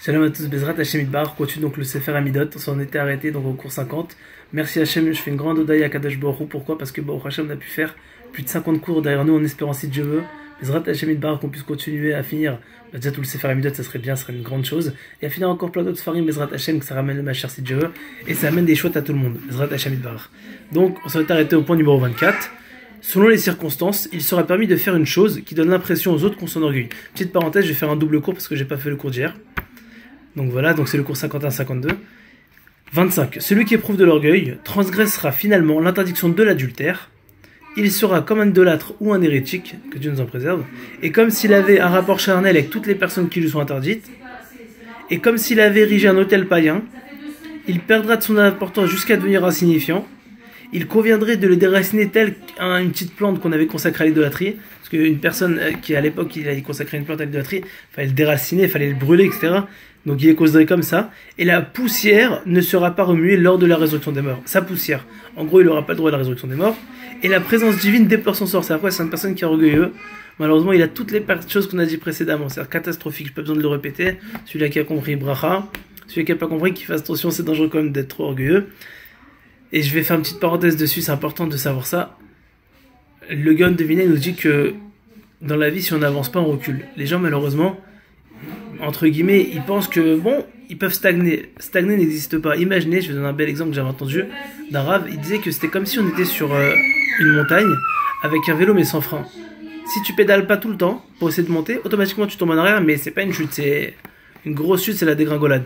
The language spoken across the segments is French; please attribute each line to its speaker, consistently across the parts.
Speaker 1: Shalom à tous, Bezrat Hashem Idbar, continue donc le Sefer Amidot, on s'en était arrêté donc au cours 50. Merci Hashem, je fais une grande odaï à Kadosh Baruch Hu. Pourquoi? Parce que Baruch Hashem on a pu faire plus de 50 cours derrière nous en espérant si Dieu veut. Bezrat Hashem Idbar, qu'on puisse continuer à finir déjà tout le Sefer Amidot, ça serait bien, ça serait une grande chose. Et à finir encore plein d'autres Sfarim, Bezrat Hashem, que ça ramène le Machar si Dieu veut. Et ça amène des chouettes à tout le monde, Bezrat Hashem Idbar. Donc on s'en est arrêté au point numéro 24. Selon les circonstances, il sera permis de faire une chose qui donne l'impression aux autres qu'on s'enorgueille. Petite parenthèse, je vais faire un double cours parce que j'ai pas fait le cours d'hier. Donc voilà, donc c'est le cours 51-52. 25. Celui qui éprouve de l'orgueil transgressera finalement l'interdiction de l'adultère. Il sera comme un idolâtre ou un hérétique, que Dieu nous en préserve, et comme s'il avait un rapport charnel avec toutes les personnes qui lui sont interdites, et comme s'il avait érigé un autel païen, il perdra de son importance jusqu'à devenir insignifiant. Il conviendrait de le déraciner tel une petite plante qu'on avait consacrée à l'idolâtrie, parce qu'une personne qui à l'époque il a consacré une plante à l'idolâtrie, il fallait le déraciner, il fallait le brûler, etc. Donc il est considéré comme ça, et la poussière ne sera pas remuée lors de la résurrection des morts. Sa poussière, en gros il n'aura pas le droit à la résurrection des morts, et la présence divine déplore son sort. C'est-à-dire quoi? C'est une personne qui est orgueilleuse, malheureusement il a toutes les choses qu'on a dit précédemment, c'est-à-dire catastrophique, j'ai pas besoin de le répéter. Celui-là qui a compris, bracha, celui qui n'a pas compris, qu'il fasse attention, c'est dangereux quand même d'être trop orgueilleux. Et je vais faire une petite parenthèse dessus, c'est important de savoir ça. Le Gaon de Vilna nous dit que dans la vie, si on n'avance pas, on recule. Les gens, malheureusement, entre guillemets, ils pensent que, bon, ils peuvent stagner. Stagner n'existe pas. Imaginez, je vais donner un bel exemple que j'avais entendu d'un Rav, il disait que c'était comme si on était sur une montagne avec un vélo mais sans frein. Si tu pédales pas tout le temps pour essayer de monter, automatiquement tu tombes en arrière, mais c'est pas une chute, c'est une grosse chute, c'est la dégringolade.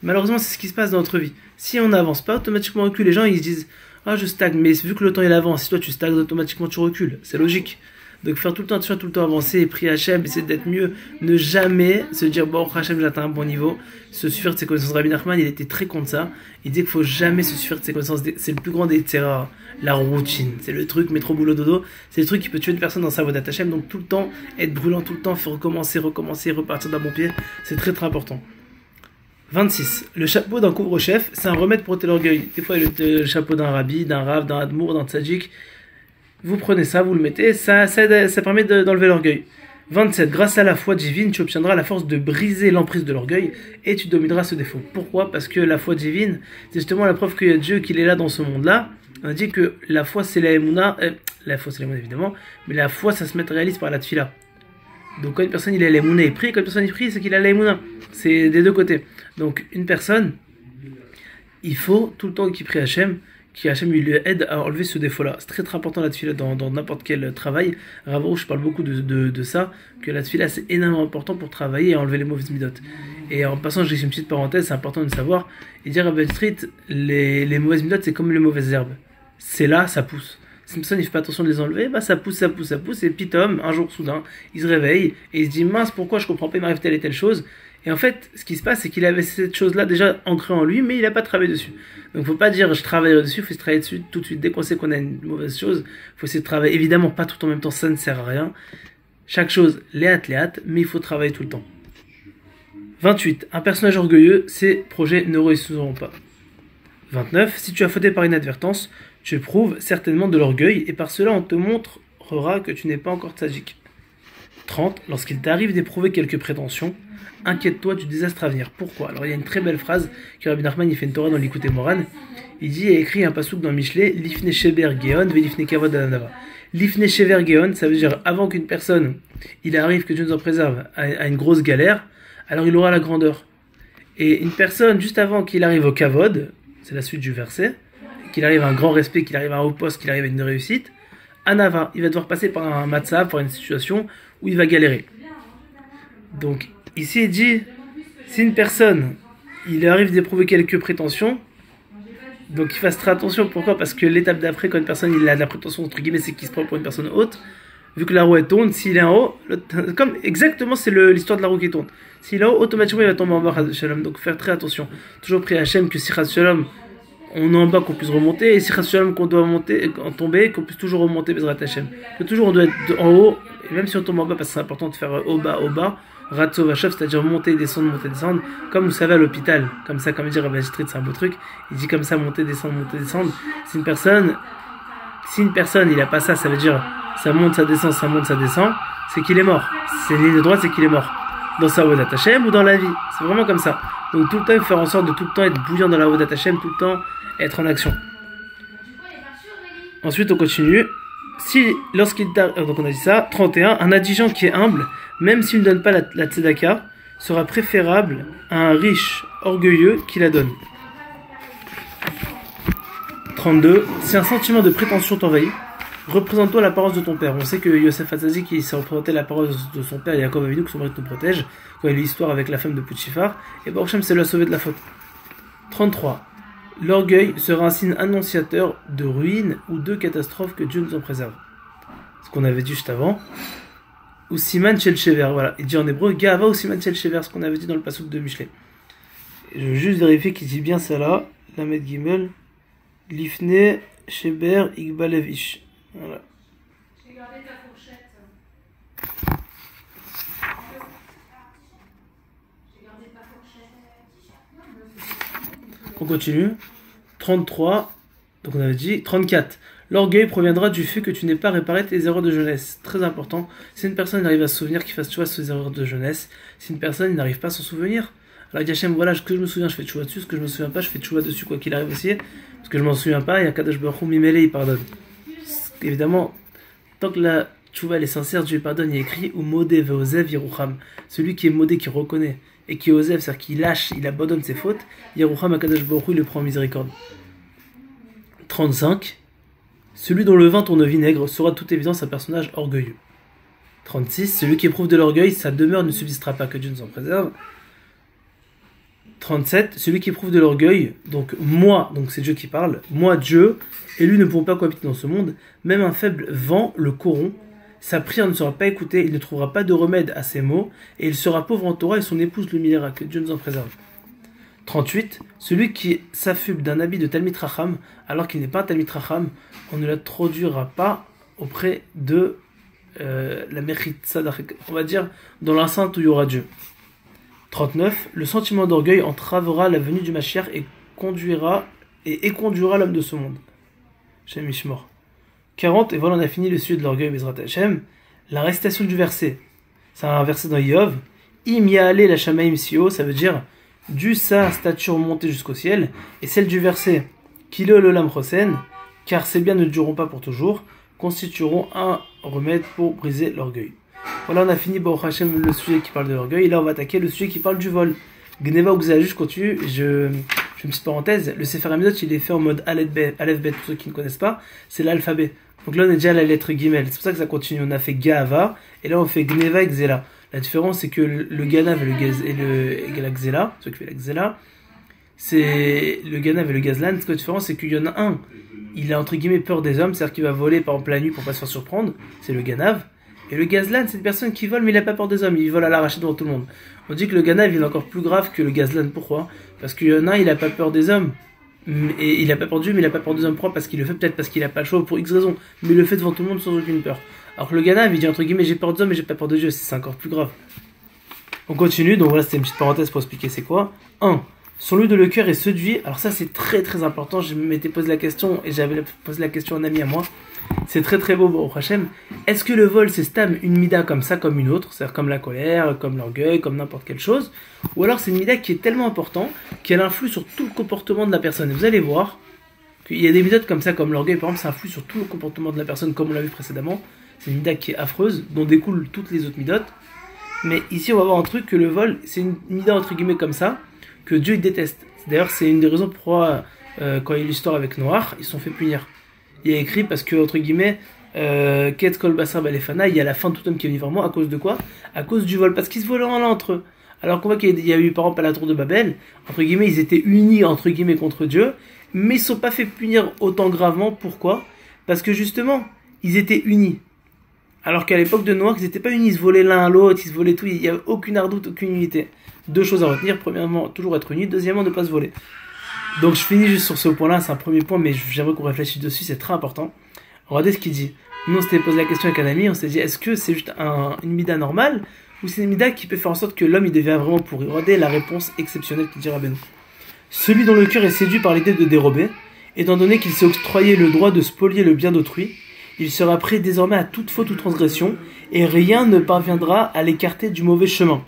Speaker 1: Malheureusement, c'est ce qui se passe dans notre vie. Si on n'avance pas, automatiquement on recule. Les gens, ils se disent « Ah, je stagne », mais vu que le temps il avance, si toi tu stagnes, automatiquement tu recules. C'est logique. Donc faire tout le temps attention, tout le temps avancer, prier Hachem, essayer d'être mieux, ne jamais se dire « Bon, Hachem, j'ai atteint un bon niveau », se suffire de ses connaissances. Rabbi Nachman, il était très contre ça. Il dit qu'il faut jamais se suffire de ses connaissances. C'est le plus grand des terreurs, la routine. C'est le truc, métro, boulot, dodo. C'est le truc qui peut tuer une personne dans sa voie d'Hachem. Donc tout le temps, être brûlant, tout le temps, faut recommencer, repartir d'un bon pied. C'est très très important. 26. Le chapeau d'un couvre-chef, c'est un remède pour ôter l'orgueil. Des fois, le chapeau d'un rabbi, d'un rav, d'un admour, d'un tzaddik. Vous prenez ça, vous le mettez, ça permet d'enlever l'orgueil. 27. Grâce à la foi divine, tu obtiendras la force de briser l'emprise de l'orgueil et tu domineras ce défaut. Pourquoi? Parce que la foi divine, c'est justement la preuve qu'il y a Dieu, qu'il est là dans ce monde-là. On dit que la foi, c'est la émouna, la foi, c'est la émouna évidemment, mais la foi, ça se matérialise par la tfila. Donc quand une personne il a l'émouna, il prie, quand une personne il prie, c'est qu'il a l'émouna. C'est des deux côtés. Donc une personne, il faut tout le temps qu'il prie Hachem, qu'Hachem lui aide à enlever ce défaut-là. C'est très très important la tfila dans n'importe quel travail. Rav, je parle beaucoup de ça, que la tfila c'est énormément important pour travailler et enlever les mauvaises midot. Et en passant, j'ai une petite parenthèse, c'est important de savoir. Il dit à Rabbi Street, les mauvaises midot c'est comme les mauvaises herbes. C'est là, ça pousse. Si une personne ne fait pas attention de les enlever, bah ça pousse, et pitom, un jour soudain, il se réveille et il se dit mince, pourquoi je comprends pas, il m'arrive telle et telle chose. Et en fait, ce qui se passe, c'est qu'il avait cette chose-là déjà ancrée en lui, mais il n'a pas travaillé dessus. Donc faut pas dire je travaille dessus, il faut se travailler dessus tout de suite. Dès qu'on sait qu'on a une mauvaise chose, il faut essayer de travailler. Évidemment, pas tout en même temps, ça ne sert à rien. Chaque chose, léat, mais il faut travailler tout le temps. 28. Un personnage orgueilleux, ses projets ne réussiront pas. 29. Si tu as fauté par inadvertance, tu éprouves certainement de l'orgueil, et par cela on te montrera que tu n'es pas encore tzaddik. 30. Lorsqu'il t'arrive d'éprouver quelques prétentions, inquiète-toi du désastre à venir. Pourquoi? Alors il y a une très belle phrase que Rabbi Nachman il fait une Torah dans l'Ikouté Moran. Il dit, il a écrit un passouk dans Michelet, Lifne Sheber Geon, Velifne Kavod Adanava. Lifne Sheber Geon, ça veut dire avant qu'une personne, il arrive, que Dieu nous en préserve, à une grosse galère, alors il aura la grandeur. Et une personne, juste avant qu'il arrive au Kavod, c'est la suite du verset, qu'il arrive à un grand respect, qu'il arrive à un haut poste, qu'il arrive à une réussite, Anava, il va devoir passer par un matzav, par une situation où il va galérer. Donc, ici il dit, si une personne, il arrive d'éprouver quelques prétentions, donc il fasse très attention. Pourquoi? Parce que l'étape d'après, quand une personne il a de la prétention, entre guillemets, c'est qu'il se prend pour une personne haute, vu que la roue elle tourne, s'il est en haut, comme exactement c'est l'histoire de la roue qui tourne. S'il est en haut, automatiquement il va tomber en bas, Shalom. Donc faire très attention. Toujours prier Hachem que si Shalom, on est en bas, qu'on puisse remonter, et si Shalom qu'on doit tomber, qu'on puisse toujours remonter Bezrat Hachem. Que toujours on doit être en haut, et même si on tombe en bas, parce que c'est important de faire haut bas, Ratso Vachov, c'est-à-dire monter, descendre, comme vous savez à l'hôpital, comme ça, comme dit Rabbi Street, c'est un beau truc, il dit comme ça, monter, descendre. Si une personne, il a pas ça, ça veut dire, ça monte, ça descend, c'est qu'il est mort. C'est une ligne de droite, c'est qu'il est mort. dans sa Avodat Hashem ou dans la vie. C'est vraiment comme ça. Donc tout le temps, il faut faire en sorte de tout le temps être bouillant dans la Avodat Hashem, tout le temps être en action. Ensuite, on continue. Si, lorsqu'il donc on a dit ça, 31, un indigent qui est humble, même s'il ne donne pas la tzedaka, sera préférable à un riche orgueilleux qui la donne. 32, si un sentiment de prétention t'envahit, représente-toi l'apparence de ton père. On sait que Yosef Hatzadik, qui s'est représenté l'apparence de son père, Yaakov Avinu, que son mari nous protège, quand il y a eu l'histoire avec la femme de Poutifar, et Baruch Hashem, c'est lui a sauvé de la faute. 33. L'orgueil sera un signe annonciateur de ruine ou de catastrophe que Dieu nous en préserve. Ce qu'on avait dit juste avant. Ou Siman Shel Shever, voilà. Il dit en hébreu, Gava ou Siman Shel Shever, ce qu'on avait dit dans le passouk de Michelet. Je veux juste vérifier qu'il dit bien ça là. Lamed Gimel. Lifne Sheber Igbalev Ish. Voilà. J'ai gardé ta fourchette. On continue. 33. Donc on avait dit 34. L'orgueil proviendra du fait que tu n'aies pas réparé tes erreurs de jeunesse. Très important. Si une personne arrive à se souvenir qu'il fasse tchouva sur ses erreurs de jeunesse, si une personne n'arrive pas à s'en souvenir, alors il dit Hachem, voilà, ce que je me souviens, je fais tchouva dessus, ce que je me souviens pas, je fais tchouva dessus, quoi qu'il arrive aussi. Parce que je m'en souviens pas, il y a Kadosh Baruch Hu Mimele, il pardonne. Évidemment, tant que la tchouva elle est sincère, Dieu pardonne. Il y a écrit ou modé veozev yerucham. Celui qui est modé, qui reconnaît, et qui est ozev, c'est-à-dire qu'il lâche, il abandonne ses fautes, yerucham Kadosh Baruch Hu, il le prend en miséricorde. 35. Celui dont le vin tourne au vinaigre sera de toute évidence un personnage orgueilleux. 36. Celui qui éprouve de l'orgueil, sa demeure ne subsistera pas, que Dieu nous en préserve. 37. Celui qui éprouve de l'orgueil, donc moi, donc c'est Dieu qui parle, moi Dieu, et lui ne pourront pas cohabiter dans ce monde, même un faible vent le corrompt, sa prière ne sera pas écoutée, il ne trouvera pas de remède à ses maux, et il sera pauvre en Torah et son épouse l'humiliera, que Dieu nous en préserve. 38. Celui qui s'affuble d'un habit de Talmid Racham, alors qu'il n'est pas un Talmid Racham, on ne l'introduira pas auprès de la Mechitza, on va dire, dans l'enceinte où il y aura Dieu. 39. Le sentiment d'orgueil entravera la venue du Mashiach et conduira l'homme de ce monde. Shem Mishmor. 40. Et voilà, on a fini le sujet de l'orgueil, Bezrat Hashem. La récitation du verset. C'est un verset dans Yov. Im Ya'ale la Shamaim Sio, ça veut dire dû sa stature montée jusqu'au ciel, et celle du verset Kilo l'olam chosen, car ces biens ne dureront pas pour toujours, constitueront un remède pour briser l'orgueil. Voilà, on a fini Baruch Hashem le sujet qui parle de l'orgueil, et là on va attaquer le sujet qui parle du vol. Gneva Uxalah, je continue, je fais une petite parenthèse, le Sefer Hamidot il est fait en mode Aleph Bet, pour ceux qui ne connaissent pas, c'est l'alphabet. Donc là on est déjà à la lettre Gimel, c'est pour ça que ça continue, on a fait Gava, et là on fait Gneva Uxalah. La différence, c'est que le Ganav et la Gzela, ceux qui fait la Gzela, c'est le Ganav et le Gazlan. La différence, c'est qu'il y en a un, il a entre guillemets peur des hommes, c'est-à-dire qu'il va voler par exemple la nuit pour pas se faire surprendre, c'est le Ganav. Et le Gazlan, c'est une personne qui vole, mais il n'a pas peur des hommes, il vole à l'arraché devant tout le monde. On dit que le Ganav, il est encore plus grave que le Gazlan. Pourquoi? Parce qu'il y en a un, il n'a pas peur des hommes, et il n'a pas peur de Dieu, mais il n'a pas peur des hommes. Pourquoi? Parce qu'il le fait peut-être parce qu'il n'a pas le choix pour X raisons, mais il le fait devant tout le monde sans aucune peur. Alors que le Ganav, il dit entre guillemets j'ai peur des hommes mais j'ai pas peur de Dieu, c'est encore plus grave. On continue, donc voilà, c'était une petite parenthèse pour expliquer c'est quoi. 1. Son lieu de le cœur est séduit. Alors ça c'est très très important, je m'étais posé la question et j'avais posé la question à un ami à moi. C'est très très beau, Baruch Hashem. Est-ce que le vol c'est stam une mida comme ça, comme une autre, c'est-à-dire comme la colère, comme l'orgueil, comme n'importe quelle chose, ou alors c'est une mida qui est tellement importante qu'elle influe sur tout le comportement de la personne. Et vous allez voir qu'il y a des midotes comme ça, comme l'orgueil par exemple, ça influe sur tout le comportement de la personne comme on l'a vu précédemment. C'est une mida qui est affreuse, dont découlent toutes les autres midotes. Mais ici, on va voir un truc que le vol, c'est une mida entre guillemets comme ça, que Dieu il déteste. D'ailleurs, c'est une des raisons pourquoi, quand il y a eu l'histoire avec Noach, ils se sont fait punir. Il y a écrit parce que, entre guillemets, Ket Kol Basar Balefana, il y a la fin de tout homme qui est venu vers moi. À cause de quoi? À cause du vol. Parce qu'ils se volaient en entre eux. Alors qu'on voit qu'il y a eu, par exemple, à la tour de Babel, entre guillemets, ils étaient unis, entre guillemets, contre Dieu, mais ils ne sont pas fait punir autant gravement. Pourquoi? Parce que justement, ils étaient unis. Alors qu'à l'époque de Noach, ils n'étaient pas unis, ils se volaient l'un à l'autre, ils se volaient tout, il n'y avait aucune ardoute, aucune unité. Deux choses à retenir, premièrement, toujours être unis, deuxièmement, ne pas se voler. Donc je finis juste sur ce point-là, c'est un premier point, mais j'aimerais qu'on réfléchisse dessus, c'est très important. Regardez ce qu'il dit. Nous, on s'était posé la question avec un ami, on s'est dit, est-ce que c'est juste une mida normale, ou c'est une mida qui peut faire en sorte que l'homme, il devient vraiment pourri? Regardez la réponse exceptionnelle qu'il dit Rabbeinu. Celui dont le cœur est séduit par l'idée de dérober, étant donné qu'il s'est octroyé le droit de spolier le bien d'autrui, il sera prêt désormais à toute faute ou transgression, et rien ne parviendra à l'écarter du mauvais chemin.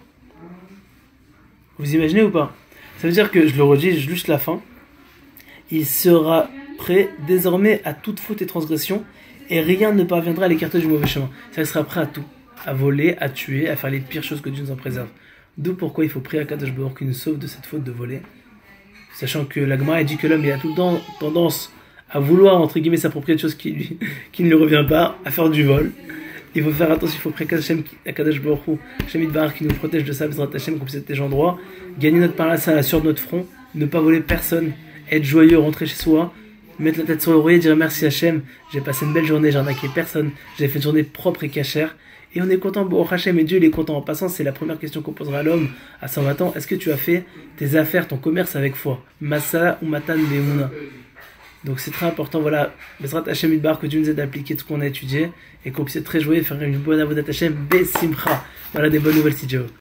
Speaker 1: Vous imaginez ou pas? Ça veut dire que, je le redis juste la fin, il sera prêt désormais à toute faute et transgression, et rien ne parviendra à l'écarter du mauvais chemin. Ça sera prêt à tout, à voler, à tuer, à faire les pires choses que Dieu nous en préserve. D'où pourquoi il faut prier à Kadosh Baruch qu'il nous sauve de cette faute de voler. Sachant que la Gemara dit que l'homme il a tout le temps tendance à vouloir entre guillemets s'approprier de choses qui ne lui revient pas, à faire du vol. Il faut faire attention, il faut prier à Kadosh Baruch Hu, Hashem Yitbarach qui nous protège de ça, Bezrat Hashem, qu'on puisse être des gens droits, gagner notre parnassa sur notre front, ne pas voler personne, être joyeux, rentrer chez soi, mettre la tête sur l'oreiller, dire merci Hashem, j'ai passé une belle journée, j'ai arnaqué personne, j'ai fait une journée propre et cachère. Et on est content, bon, Hachem, et Dieu il est content. En passant, c'est la première question qu'on posera à l'homme à 120 ans. Est-ce que tu as fait tes affaires, ton commerce avec foi? Massa ou Matan Be'emuna. Donc c'est très important, voilà. Bezrat Hachem Yitbarach, que Dieu nous aide à appliquer tout ce qu'on a étudié et qu'on puisse être très joyeux et faire une bonne avodat Hachem Besimcha. Voilà des bonnes nouvelles si Dieu veut.